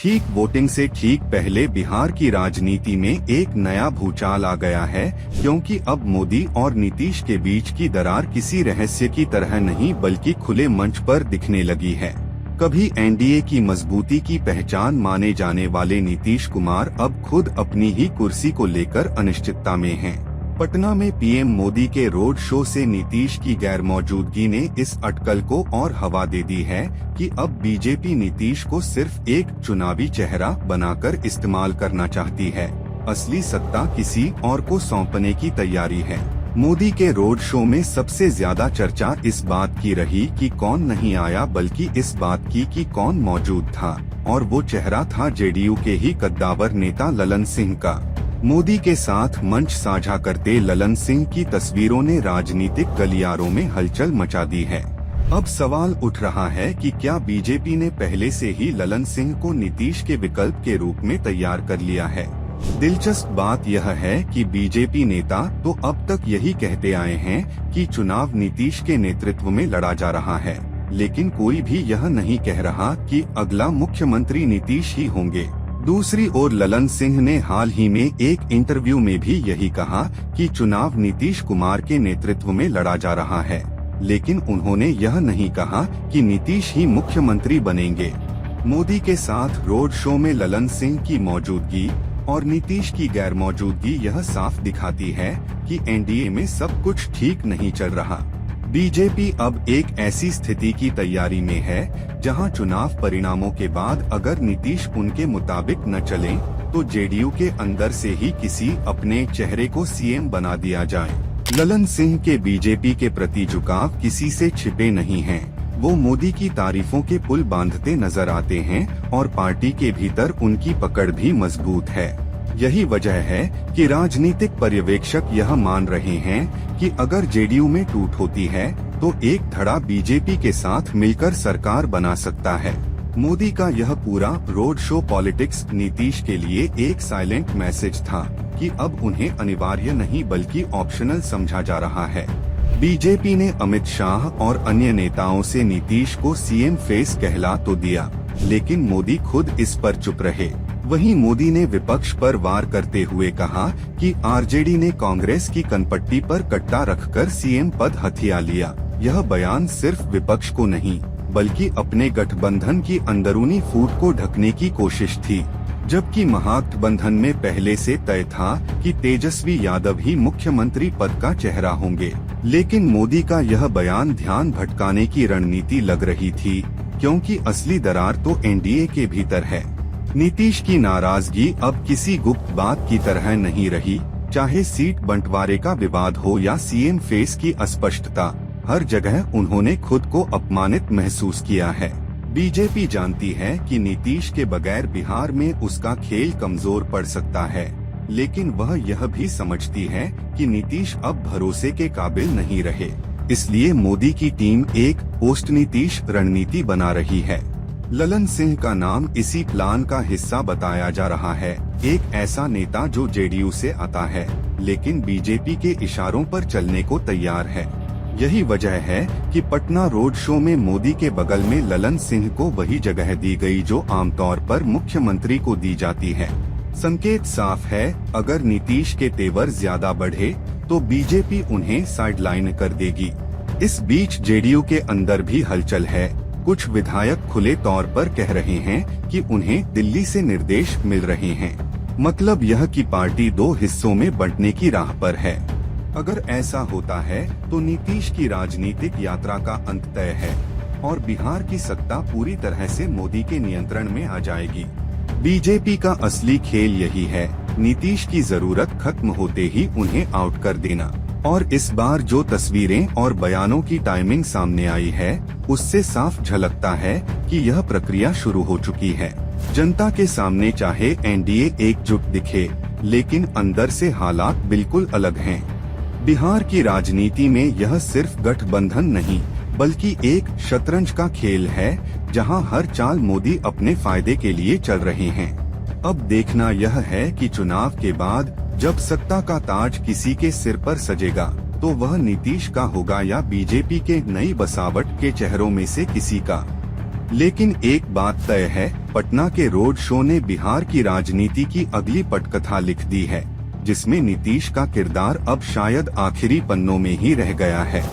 ठीक वोटिंग से ठीक पहले बिहार की राजनीति में एक नया भूचाल आ गया है, क्योंकि अब मोदी और नीतीश के बीच की दरार किसी रहस्य की तरह नहीं बल्कि खुले मंच पर दिखने लगी है। कभी एनडीए की मजबूती की पहचान माने जाने वाले नीतीश कुमार अब खुद अपनी ही कुर्सी को लेकर अनिश्चितता में हैं। पटना में पीएम मोदी के रोड शो से नीतीश की गैरमौजूदगी ने इस अटकल को और हवा दे दी है कि अब बीजेपी नीतीश को सिर्फ एक चुनावी चेहरा बनाकर इस्तेमाल करना चाहती है। असली सत्ता किसी और को सौंपने की तैयारी है। मोदी के रोड शो में सबसे ज्यादा चर्चा इस बात की रही कि कौन नहीं आया, बल्कि इस बात की कि कौन मौजूद था, और वो चेहरा था जेडीयू के ही कद्दावर नेता ललन सिंह का। मोदी के साथ मंच साझा करते ललन सिंह की तस्वीरों ने राजनीतिक गलियारों में हलचल मचा दी है। अब सवाल उठ रहा है कि क्या बीजेपी ने पहले से ही ललन सिंह को नीतीश के विकल्प के रूप में तैयार कर लिया है। दिलचस्प बात यह है कि बीजेपी नेता तो अब तक यही कहते आए हैं कि चुनाव नीतीश के नेतृत्व में लड़ा जा रहा है, लेकिन कोई भी यह नहीं कह रहा कि अगला मुख्यमंत्री नीतीश ही होंगे। दूसरी ओर ललन सिंह ने हाल ही में एक इंटरव्यू में भी यही कहा कि चुनाव नीतीश कुमार के नेतृत्व में लड़ा जा रहा है, लेकिन उन्होंने यह नहीं कहा कि नीतीश ही मुख्यमंत्री बनेंगे। मोदी के साथ रोड शो में ललन सिंह की मौजूदगी और नीतीश की गैर मौजूदगी यह साफ दिखाती है कि एनडीए में सब कुछ ठीक नहीं चल रहा। बीजेपी अब एक ऐसी स्थिति की तैयारी में है जहां चुनाव परिणामों के बाद अगर नीतीश उनके मुताबिक न चले तो जेडीयू के अंदर से ही किसी अपने चेहरे को सीएम बना दिया जाए। ललन सिंह के बीजेपी के प्रति झुकाव किसी से छिपे नहीं हैं। वो मोदी की तारीफों के पुल बांधते नजर आते हैं और पार्टी के भीतर उनकी पकड़ भी मजबूत है। यही वजह है कि राजनीतिक पर्यवेक्षक यह मान रहे हैं कि अगर जेडीयू में टूट होती है तो एक धड़ा बीजेपी के साथ मिलकर सरकार बना सकता है। मोदी का यह पूरा रोड शो पॉलिटिक्स नीतीश के लिए एक साइलेंट मैसेज था कि अब उन्हें अनिवार्य नहीं बल्कि ऑप्शनल समझा जा रहा है। बीजेपी ने अमित शाह और अन्य नेताओं से नीतीश को सीएम फेस कहला तो दिया, लेकिन मोदी खुद इस पर चुप रहे। वहीं मोदी ने विपक्ष पर वार करते हुए कहा कि आरजेडी ने कांग्रेस की कनपट्टी पर कट्टा रखकर सीएम पद हथिया लिया। यह बयान सिर्फ विपक्ष को नहीं बल्कि अपने गठबंधन की अंदरूनी फूट को ढकने की कोशिश थी, जबकि महागठबंधन में पहले से तय था कि तेजस्वी यादव ही मुख्यमंत्री पद का चेहरा होंगे। लेकिन मोदी का यह बयान ध्यान भटकाने की रणनीति लग रही थी, क्योंकि असली दरार तो एनडीए के भीतर है। नीतीश की नाराजगी अब किसी गुप्त बात की तरह नहीं रही, चाहे सीट बंटवारे का विवाद हो या सीएम फेस की अस्पष्टता, हर जगह उन्होंने खुद को अपमानित महसूस किया है। बीजेपी जानती है कि नीतीश के बगैर बिहार में उसका खेल कमजोर पड़ सकता है, लेकिन वह यह भी समझती है कि नीतीश अब भरोसे के काबिल नहीं रहे। इसलिए मोदी की टीम एक पोस्ट नीतीश रणनीति बना रही है। ललन सिंह का नाम इसी प्लान का हिस्सा बताया जा रहा है, एक ऐसा नेता जो जेडीयू से आता है लेकिन बीजेपी के इशारों पर चलने को तैयार है। यही वजह है कि पटना रोड शो में मोदी के बगल में ललन सिंह को वही जगह दी गई जो आमतौर पर मुख्यमंत्री को दी जाती है। संकेत साफ है, अगर नीतीश के तेवर ज्यादा बढ़े तो बीजेपी उन्हें साइडलाइन कर देगी। इस बीच जेडीयू के अंदर भी हलचल है। कुछ विधायक खुले तौर पर कह रहे हैं कि उन्हें दिल्ली से निर्देश मिल रहे हैं। मतलब यह कि पार्टी दो हिस्सों में बंटने की राह पर है। अगर ऐसा होता है तो नीतीश की राजनीतिक यात्रा का अंत तय है और बिहार की सत्ता पूरी तरह से मोदी के नियंत्रण में आ जाएगी। बीजेपी का असली खेल यही है, नीतीश की जरूरत खत्म होते ही उन्हें आउट कर देना। और इस बार जो तस्वीरें और बयानों की टाइमिंग सामने आई है, उससे साफ झलकता है कि यह प्रक्रिया शुरू हो चुकी है। जनता के सामने चाहे एनडीए एकजुट दिखे, लेकिन अंदर से हालात बिल्कुल अलग हैं। बिहार की राजनीति में यह सिर्फ गठबंधन नहीं बल्कि एक शतरंज का खेल है, जहां हर चाल मोदी अपने फायदे के लिए चल रहे हैं। अब देखना यह है कि चुनाव के बाद जब सत्ता का ताज किसी के सिर पर सजेगा तो वह नीतीश का होगा या बीजेपी के नई बसावट के चेहरों में से किसी का। लेकिन एक बात तय है, पटना के रोड शो ने बिहार की राजनीति की अगली पटकथा लिख दी है, जिसमें नीतीश का किरदार अब शायद आखिरी पन्नों में ही रह गया है।